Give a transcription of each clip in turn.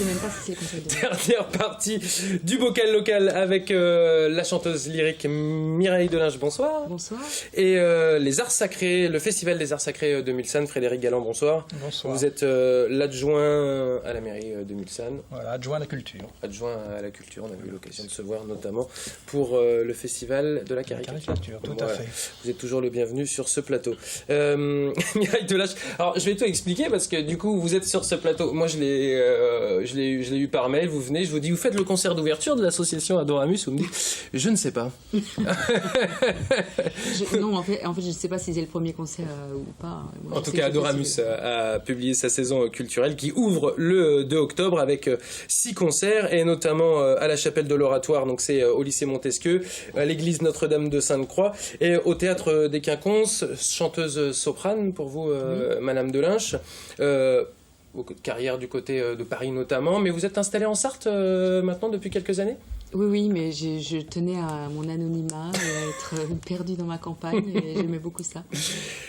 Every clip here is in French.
sais même pas si c'est le conseil de... Dernière partie du bocal local avec la chanteuse lyrique Mireille Delinge, bonsoir. Bonsoir. Et les Arts Sacrés, le Festival des Arts Sacrés de Mulsanne, Frédéric Galland, bonsoir. Bonsoir. Vous êtes l'adjoint à la mairie de Mulsanne. Voilà, adjoint à la culture. Adjoint à la culture, on a eu l'occasion de se voir notamment pour le Festival de la caricature. Tout Voilà. à fait. Vous êtes toujours le bienvenu sur ce plateau. Mireille Delinge, alors je vais tout expliquer parce que du coup vous êtes sur ce plateau. Moi je l'ai eu par mail, vous venez, je vous dis vous faites le concert d'ouverture de l'association Adoramus, vous me dites je ne sais pas. Non, en fait je ne sais pas si c'est le premier concert ou pas. Moi, en tout cas Adoramus a publié sa saison culturelle qui ouvre le 2 octobre avec 6 concerts et notamment à la chapelle de l'Oratoire, donc c'est au lycée Montesquieu, à l'église Notre-Dame de Sainte-Croix et au théâtre des Quinconces, chanteuse soprane pour vous, oui. Madame Delinge. Carrière du côté de Paris notamment, mais vous êtes installée en Sarthe maintenant depuis quelques années ? Oui, mais je tenais à mon anonymat, à être perdue dans ma campagne, et j'aimais beaucoup ça.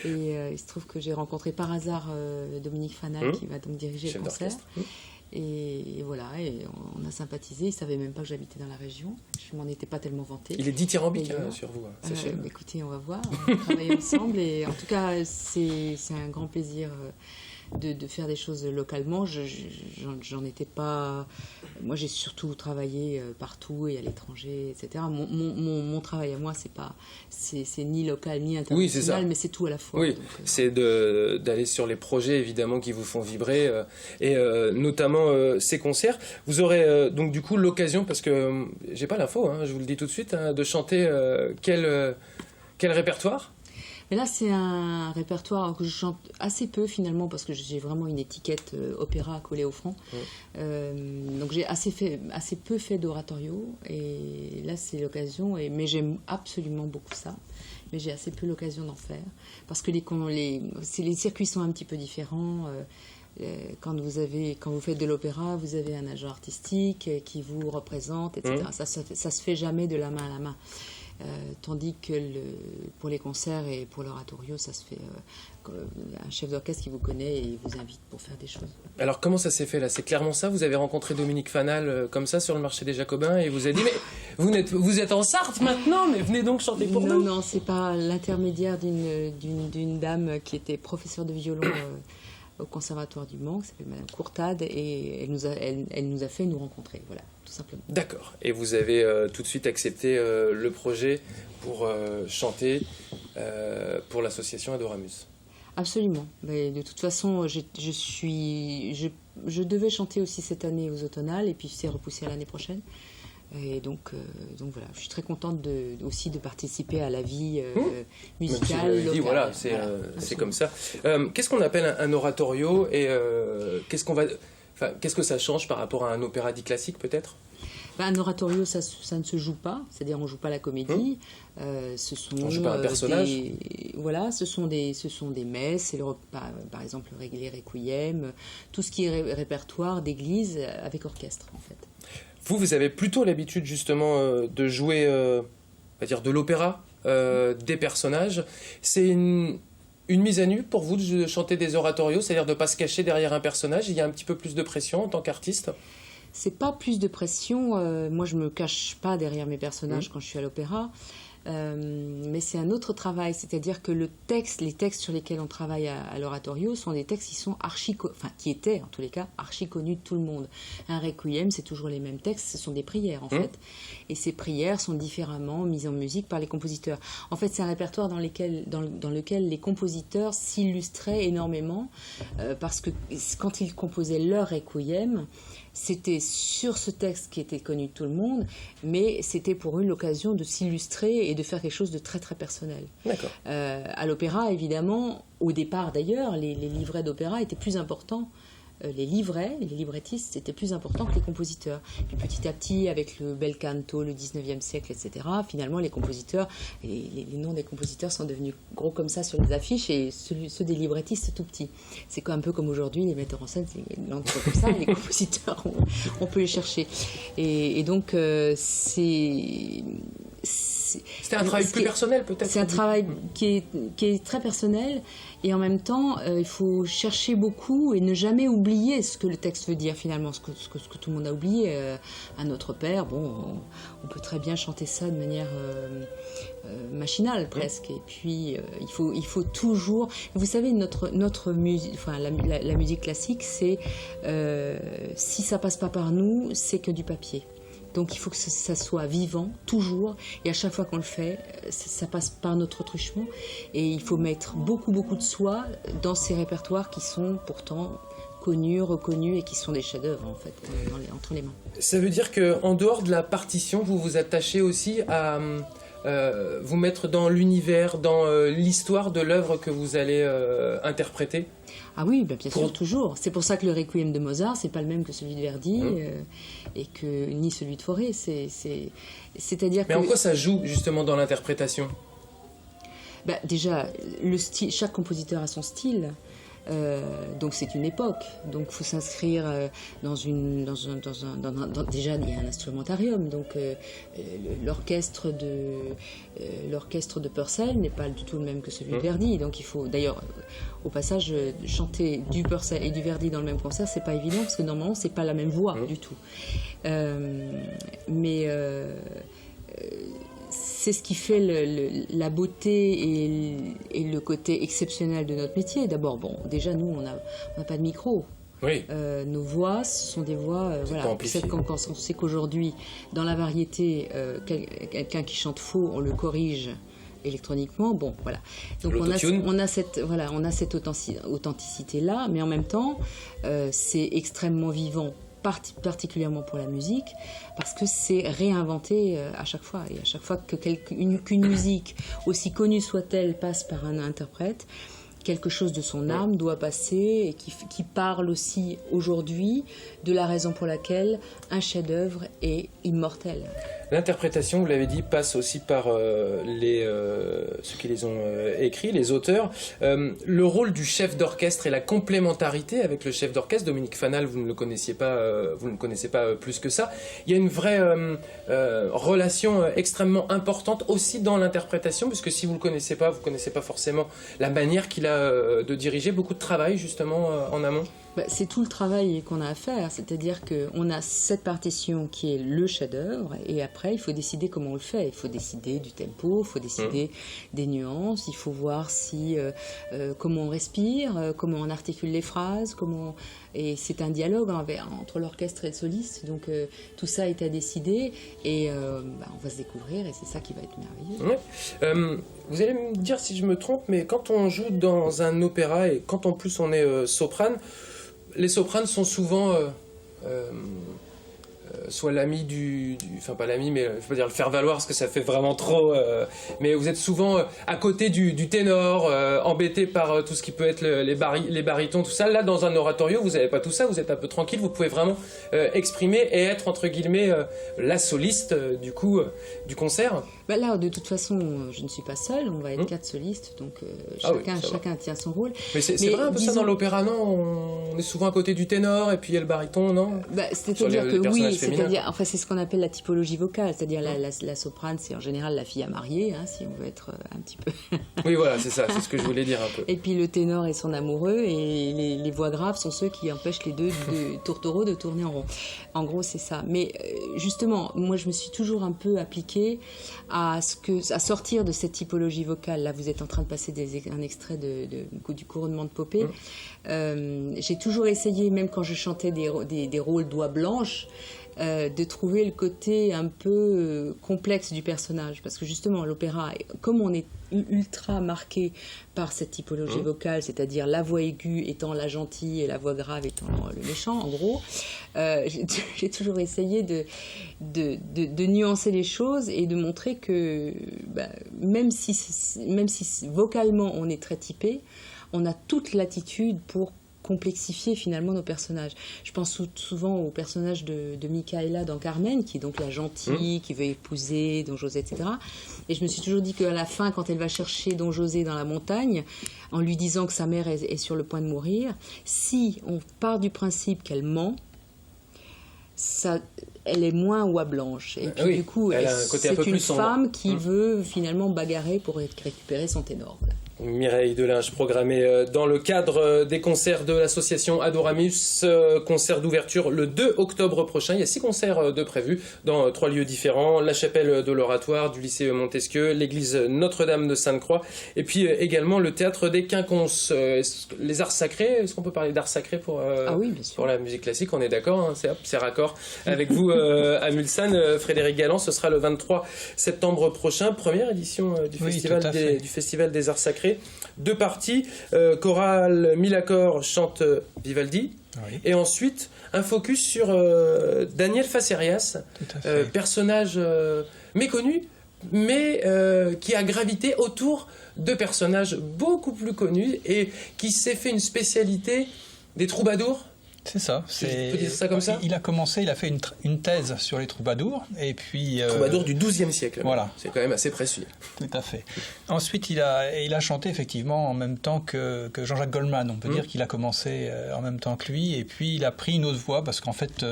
Et il se trouve que j'ai rencontré par hasard Dominique Fanal, qui va donc diriger le concert. Et voilà, et on a sympathisé. Il ne savait même pas que j'habitais dans la région. Je m'en étais pas tellement vantée. Il est dithyrambique sur vous. Écoutez, on va voir. On va travailler ensemble. Et en tout cas, c'est un grand plaisir de faire des choses localement. J'en étais pas... Moi, j'ai surtout travaillé partout et à l'étranger, etc. Mon travail à moi, c'est ni local ni international, mais c'est tout à la fois. Oui, donc, c'est d'aller sur les projets, évidemment, qui vous font vibrer, et notamment ces concerts. Vous aurez donc du coup l'occasion, parce que j'ai pas l'info, je vous le dis tout de suite, de chanter quel répertoire ? Mais là, c'est un répertoire que je chante assez peu, finalement, parce que j'ai vraiment une étiquette opéra collée au front. Donc, j'ai assez peu fait d'oratorio. Et là, c'est l'occasion. Mais j'aime absolument beaucoup ça. Mais j'ai assez peu l'occasion d'en faire. Parce que les circuits sont un petit peu différents. Quand vous faites de l'opéra, vous avez un agent artistique qui vous représente, etc. Ça se fait jamais de la main à la main. Tandis que pour les concerts et pour l'oratorio, ça se fait un chef d'orchestre qui vous connaît et vous invite pour faire des choses. Alors comment ça s'est fait là ? C'est clairement ça ? Vous avez rencontré Dominique Fanal comme ça sur le marché des Jacobins et vous avez dit mais vous êtes en Sarthe maintenant, mais venez donc chanter pour nous. Non, c'est pas l'intermédiaire d'une dame qui était professeure de violon au Conservatoire du Mans, qui s'appelle Madame Courtade, et elle nous a fait nous rencontrer, voilà, tout simplement. D'accord. Et vous avez tout de suite accepté le projet pour chanter pour l'association Adoramus. Absolument. Mais de toute façon, je devais chanter aussi cette année aux automnales, et puis c'est repoussé à l'année prochaine. Et donc voilà, je suis très contente aussi de participer à la vie musicale locale. Voilà, c'est comme ça. Qu'est-ce qu'on appelle un oratorio et qu'est-ce que ça change par rapport à un opéra dit classique peut-être ? Un oratorio, ça ne se joue pas, c'est-à-dire on ne joue pas la comédie. On ne joue pas un personnage. Voilà, ce sont des messes, par exemple les requiem, tout ce qui est répertoire d'église avec orchestre en fait. Vous avez plutôt l'habitude justement de jouer, on va dire de l'opéra, des personnages. C'est une mise à nu pour vous de chanter des oratorios, c'est-à-dire de ne pas se cacher derrière un personnage. Il y a un petit peu plus de pression en tant qu'artiste ? C'est pas plus de pression. Moi, je me cache pas derrière mes personnages quand je suis à l'opéra. Mais c'est un autre travail, c'est-à-dire que les textes sur lesquels on travaille à l'oratorio sont des textes qui sont qui étaient en tous les cas archi connus de tout le monde. Un requiem, c'est toujours les mêmes textes, ce sont des prières en fait, et ces prières sont différemment mises en musique par les compositeurs. En fait, c'est un répertoire dans lequel les compositeurs s'illustraient énormément, parce que quand ils composaient leur requiem, c'était sur ce texte qui était connu de tout le monde, mais c'était pour eux l'occasion de s'illustrer et de faire quelque chose de très très personnel. D'accord. À l'opéra, évidemment, au départ d'ailleurs, les livrets d'opéra étaient plus importants. Les librettistes, c'était plus important que les compositeurs. Puis petit à petit, avec le bel canto, le 19e siècle, etc., finalement, les compositeurs, les noms des compositeurs sont devenus gros comme ça sur les affiches et ceux des librettistes tout petits. C'est un peu comme aujourd'hui, les metteurs en scène, c'est comme ça, les compositeurs, on peut les chercher. Et donc, c'était un travail plus personnel peut-être. C'est un travail qui est très personnel. Et en même temps, il faut chercher beaucoup et ne jamais oublier ce que le texte veut dire finalement, ce que tout le monde a oublié. À notre Père, bon, on peut très bien chanter ça de manière machinale presque. Et puis, il faut toujours... Vous savez, notre musique, enfin la musique classique, c'est... si ça passe pas par nous, c'est que du papier. Donc il faut que ça soit vivant, toujours, et à chaque fois qu'on le fait, ça passe par notre truchement, et il faut mettre beaucoup de soi dans ces répertoires qui sont pourtant connus, reconnus, et qui sont des chefs-d'œuvre en fait, entre les mains. Ça veut dire qu'en dehors de la partition, vous vous attachez aussi à vous mettre dans l'univers, dans l'histoire de l'œuvre que vous allez interpréter ? Ah oui, bien sûr, toujours. C'est pour ça que le Requiem de Mozart, c'est pas le même que celui de Verdi, et que ni celui de Fauré. C'est-à-dire Mais en quoi ça joue justement dans l'interprétation ? Déjà, le style, chaque compositeur a son style. Donc c'est une époque, donc il faut s'inscrire déjà il y a un instrumentarium, donc l'orchestre de Purcell n'est pas du tout le même que celui de Verdi, donc il faut d'ailleurs au passage chanter du Purcell et du Verdi dans le même concert, c'est pas évident parce que normalement c'est pas la même voix du tout, c'est ce qui fait la beauté et le côté exceptionnel de notre métier. D'abord, bon, déjà nous, on n'a pas de micro. Oui. Nos voix, ce sont des voix... voilà. Quand on sait qu'aujourd'hui, dans la variété, quelqu'un qui chante faux, on le corrige électroniquement. Bon, voilà. Donc on a cette authenticité-là, mais en même temps, c'est extrêmement vivant. Particulièrement pour la musique, parce que c'est réinventé à chaque fois. Et à chaque fois qu'une musique, aussi connue soit-elle, passe par un interprète, quelque chose de son âme doit passer et qui parle aussi aujourd'hui de la raison pour laquelle un chef-d'œuvre est immortel. L'interprétation, vous l'avez dit, passe aussi par ceux qui les ont écrits, les auteurs. Le rôle du chef d'orchestre et la complémentarité avec le chef d'orchestre, Dominique Fanal, vous ne le connaissez pas plus que ça. Il y a une vraie relation extrêmement importante aussi dans l'interprétation, puisque si vous ne le connaissez pas, vous ne connaissez pas forcément la manière qu'il a de diriger, beaucoup de travail justement en amont. C'est tout le travail qu'on a à faire, c'est-à-dire qu'on a cette partition qui est le chef-d'œuvre, et après il faut décider comment on le fait. Il faut décider du tempo, il faut décider des nuances, il faut voir comment on respire, comment on articule les phrases, et c'est un dialogue entre l'orchestre et le soliste, donc tout ça est à décider, et on va se découvrir, et c'est ça qui va être merveilleux. Ouais. Vous allez me dire si je me trompe, mais quand on joue dans un opéra, et quand en plus on est soprane, les sopranes sont souvent soit l'ami enfin pas l'ami, mais je peux dire le faire valoir parce que ça fait vraiment trop, mais vous êtes souvent à côté du ténor, embêté par tout ce qui peut être les barytons, tout ça. Là, dans un oratorio, vous n'avez pas tout ça, vous êtes un peu tranquille, vous pouvez vraiment exprimer et être entre guillemets la soliste du concert. Là, de toute façon, je ne suis pas seule, on va être 4 solistes, donc chacun tient son rôle. Mais c'est vrai un peu ça dans l'opéra, non ? On est souvent à côté du ténor et puis il y a le baryton, non ? C'est-à-dire que oui, enfin, c'est ce qu'on appelle la typologie vocale, c'est-à-dire la soprane, c'est en général la fille à marier, si on veut être un petit peu... Oui, voilà, c'est ça, c'est ce que je voulais dire un peu. Et puis le ténor est son amoureux, et les voix graves sont ceux qui empêchent les deux tourtereaux de tourner en rond. En gros, c'est ça. Mais justement, moi, je me suis toujours un peu appliquée à sortir de cette typologie vocale. Là, vous êtes en train de passer un extrait du couronnement de Popée. J'ai toujours essayé, même quand je chantais des rôles d'oie blanche, de trouver le côté un peu complexe du personnage, parce que justement l'opéra, comme on est ultra marqué par cette typologie vocale, c'est-à-dire la voix aiguë étant la gentille et la voix grave étant le méchant, en gros, j'ai toujours essayé de nuancer les choses et de montrer que même si vocalement on est très typé, on a toute l'attitude pour complexifier finalement nos personnages. Je pense souvent au personnage de Micaëla dans Carmen, qui est donc la gentille, qui veut épouser Don José, etc. Et je me suis toujours dit qu'à la fin, quand elle va chercher Don José dans la montagne, en lui disant que sa mère est sur le point de mourir, si on part du principe qu'elle ment, elle est moins oie blanche. Et puis du coup, c'est une femme qui veut finalement bagarrer pour récupérer son ténor. Voilà. Mireille Delinge, programmée dans le cadre des concerts de l'association Adoramus, concert d'ouverture le 2 octobre prochain. Il y a 6 concerts de prévus dans 3 lieux différents, la chapelle de l'Oratoire du lycée Montesquieu, l'église Notre-Dame de Sainte-Croix et puis également le théâtre des Quinconces. Les arts sacrés, est-ce qu'on peut parler d'arts sacrés pour la musique classique? On est d'accord, hein, c'est raccord avec vous à Mulsanne. Frédéric Galland, ce sera le 23 septembre prochain, première édition du Festival des Arts Sacrés. 2 parties, chorale Milacor chante Vivaldi, et ensuite un focus sur Daniel Facerias, personnage méconnu, mais qui a gravité autour de personnages beaucoup plus connus et qui s'est fait une spécialité des troubadours. C'est ça. Je peux dire ça comme ça. Il a fait une thèse sur les troubadours. Et puis, troubadours du XIIe siècle. Voilà. C'est quand même assez précis. Tout à fait. Ensuite, il a chanté effectivement en même temps que Jean-Jacques Goldman. On peut dire qu'il a commencé en même temps que lui. Et puis, il a pris une autre voie parce qu'en fait,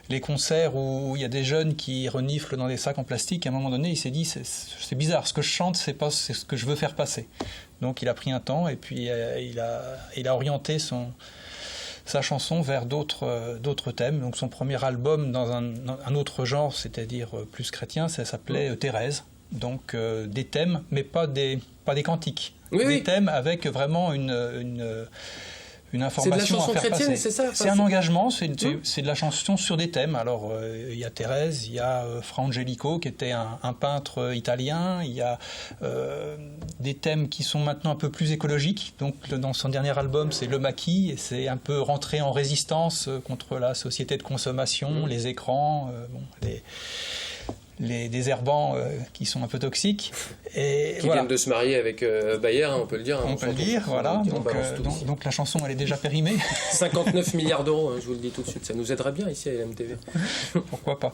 les concerts où il y a des jeunes qui reniflent dans des sacs en plastique, à un moment donné, il s'est dit c'est bizarre. Ce que je chante, c'est ce que je veux faire passer. Donc, il a pris un temps et puis il a orienté sa chanson vers d'autres thèmes. Donc son premier album dans un autre genre, c'est-à-dire plus chrétien, ça s'appelait Thérèse. Donc des thèmes, mais pas des cantiques. Des thèmes avec vraiment une information à faire passer. C'est de la chanson chrétienne, c'est ça? C'est un engagement, c'est de la chanson sur des thèmes. Alors, il y a Thérèse, il y a Fra Angelico, qui était un peintre italien, il y a des thèmes qui sont maintenant un peu plus écologiques. Donc, dans son dernier album, c'est Le Maquis, et c'est un peu rentré en résistance contre la société de consommation, les écrans, les désherbants qui sont un peu toxiques. Et qui viennent de se marier avec Bayer, on peut le dire. On peut le dire, voilà. Donc la chanson, elle est déjà périmée. 59 milliards d'euros, je vous le dis tout de suite. Ça nous aiderait bien ici à LMTV. Pourquoi pas.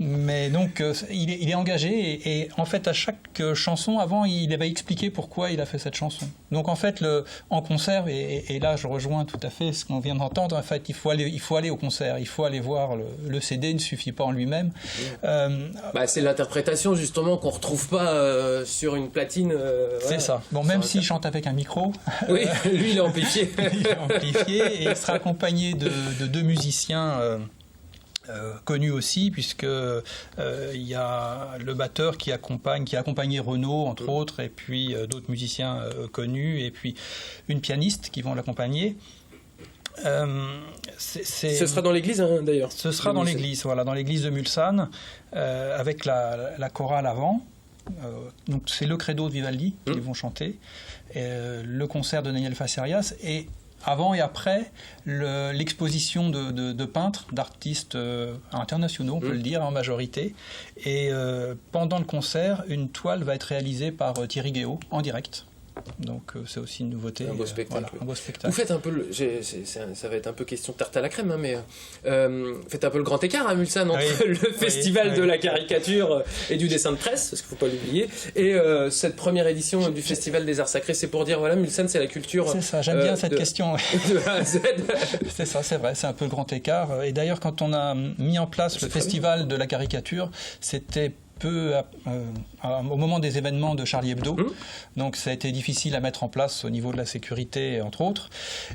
Mais donc, il est engagé et en fait, à chaque chanson, avant, il avait expliqué pourquoi il a fait cette chanson. Donc en fait, en concert, et là, je rejoins tout à fait ce qu'on vient d'entendre, en fait, il faut aller au concert, il faut aller voir le CD, ne suffit pas en lui-même. C'est l'interprétation justement qu'on retrouve pas sur une platine. C'est ça. Bon, même s'il chante avec un micro. Oui, lui il est amplifié. Il est amplifié et il sera accompagné de 2 musiciens connus aussi, puisque il y a le batteur qui a accompagné Renaud entre autres, et puis d'autres musiciens connus, et puis une pianiste qui vont l'accompagner. Ce sera dans l'église d'ailleurs. Ce sera dans l'église, voilà, dans l'église de Mulsanne, avec la chorale avant. Donc c'est le credo de Vivaldi qu'ils vont chanter, le concert de Daniel Facerias, et avant et après l'exposition de peintres, d'artistes internationaux, on peut le dire en majorité. Et pendant le concert, une toile va être réalisée par Thierry Guéot en direct. Donc c'est aussi une nouveauté. Un beau spectacle. Un beau spectacle. Vous faites un peu, ça va être un peu question de tarte à la crème, mais faites un peu le grand écart à Mulsanne entre le festival de la caricature et du dessin de presse, parce qu'il ne faut pas l'oublier, et cette première édition du festival des arts sacrés. C'est pour dire, voilà, Mulsanne, c'est la culture. C'est ça, j'aime bien cette question. De A à Z. C'est ça, c'est vrai, c'est un peu le grand écart. Et d'ailleurs, quand on a mis en place le festival de la caricature, c'était au moment des événements de Charlie Hebdo. Donc ça a été difficile à mettre en place au niveau de la sécurité, entre autres,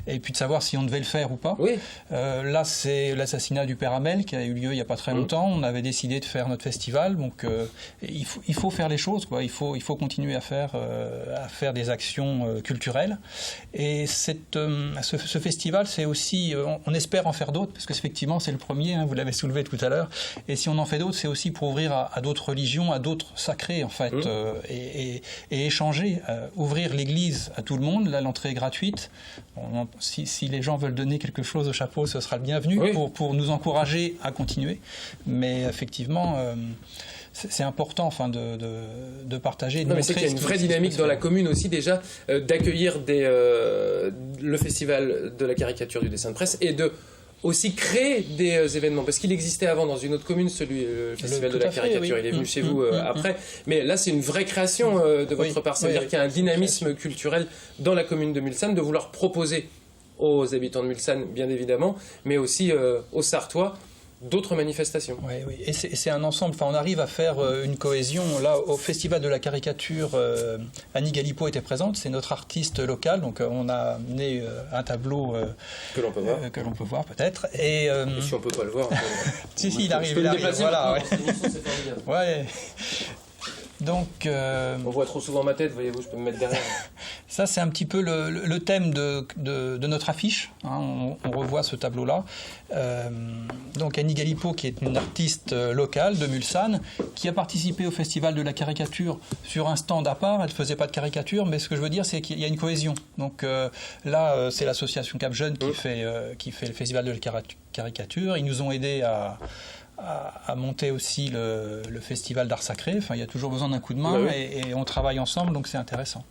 et puis de savoir si on devait le faire ou pas. Là, c'est l'assassinat du père Hamel qui a eu lieu il n'y a pas très longtemps. On avait décidé de faire notre festival, donc il faut faire les choses, quoi. Il faut continuer à faire des actions culturelles. Et ce festival, c'est aussi, on espère en faire d'autres, parce que effectivement c'est le premier, vous l'avez soulevé tout à l'heure, et si on en fait d'autres, c'est aussi pour ouvrir à d'autres religions, à d'autres sacrés en fait, et échanger, ouvrir l'église à tout le monde. Là, l'entrée est gratuite. Si les gens veulent donner quelque chose au chapeau, ce sera le bienvenu pour nous encourager à continuer. Mais effectivement, c'est important de partager. Mais c'est qu'il y a une vraie dynamique dans la commune aussi déjà d'accueillir le festival de la caricature du dessin de presse et de aussi créer des événements, parce qu'il existait avant dans une autre commune, le festival de la caricature, il est venu chez vous après, mais là c'est une vraie création de votre part, ça veut dire qu'il y a un dynamisme culturel dans la commune de Mulsanne, de vouloir proposer aux habitants de Mulsanne, bien évidemment, mais aussi aux Sartois, d'autres manifestations. Oui, oui. Et c'est un ensemble. Enfin, on arrive à faire une cohésion. Là, au Festival de la caricature, Annie Galipeau était présente. C'est notre artiste locale. Donc, on a amené un tableau que l'on peut voir. Que l'on peut voir peut-être. Et si on peut pas le voir. si, il arrive. Il arrive. Voilà. Ouais. C'est formidable. Ouais. Donc, on voit trop souvent ma tête, voyez-vous, je peux me mettre derrière. Ça, c'est un petit peu le thème de notre affiche. Hein, on revoit ce tableau-là. Donc, Annie Galipeau, qui est une artiste locale de Mulsanne, qui a participé au Festival de la caricature sur un stand à part. Elle ne faisait pas de caricature, mais ce que je veux dire, c'est qu'il y a une cohésion. Donc là, c'est l'association Cap Jeune qui fait le Festival de la caricature. Ils nous ont aidés à monter aussi le festival d'art sacré. Enfin, il y a toujours besoin d'un coup de main et on travaille ensemble, donc c'est intéressant.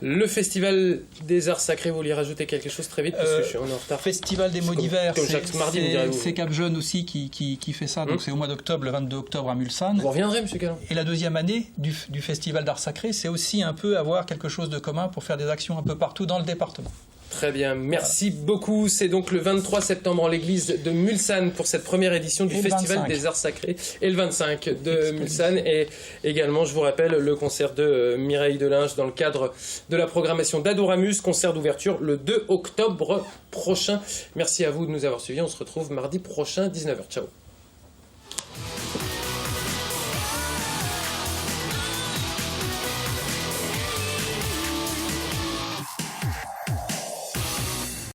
Le festival des arts sacrés, vous voulez rajouter quelque chose très vite parce que je suis en retard. Festival des mots d'hiver, c'est c'est Cap Jeune aussi qui fait ça, donc c'est au mois d'octobre, le 22 octobre à Mulsanne. Vous reviendrez, monsieur Calland. Et la deuxième année du festival d'art sacré, c'est aussi un peu avoir quelque chose de commun pour faire des actions un peu partout dans le département. Très bien, merci beaucoup. C'est donc le 23 septembre en l'église de Mulsanne pour cette première édition du Festival des Arts Sacrés et le 25 de Mulsanne. Et également, je vous rappelle, le concert de Mireille Delinge dans le cadre de la programmation d'Adoramus, concert d'ouverture le 2 octobre prochain. Merci à vous de nous avoir suivis. On se retrouve mardi prochain, 19h. Ciao.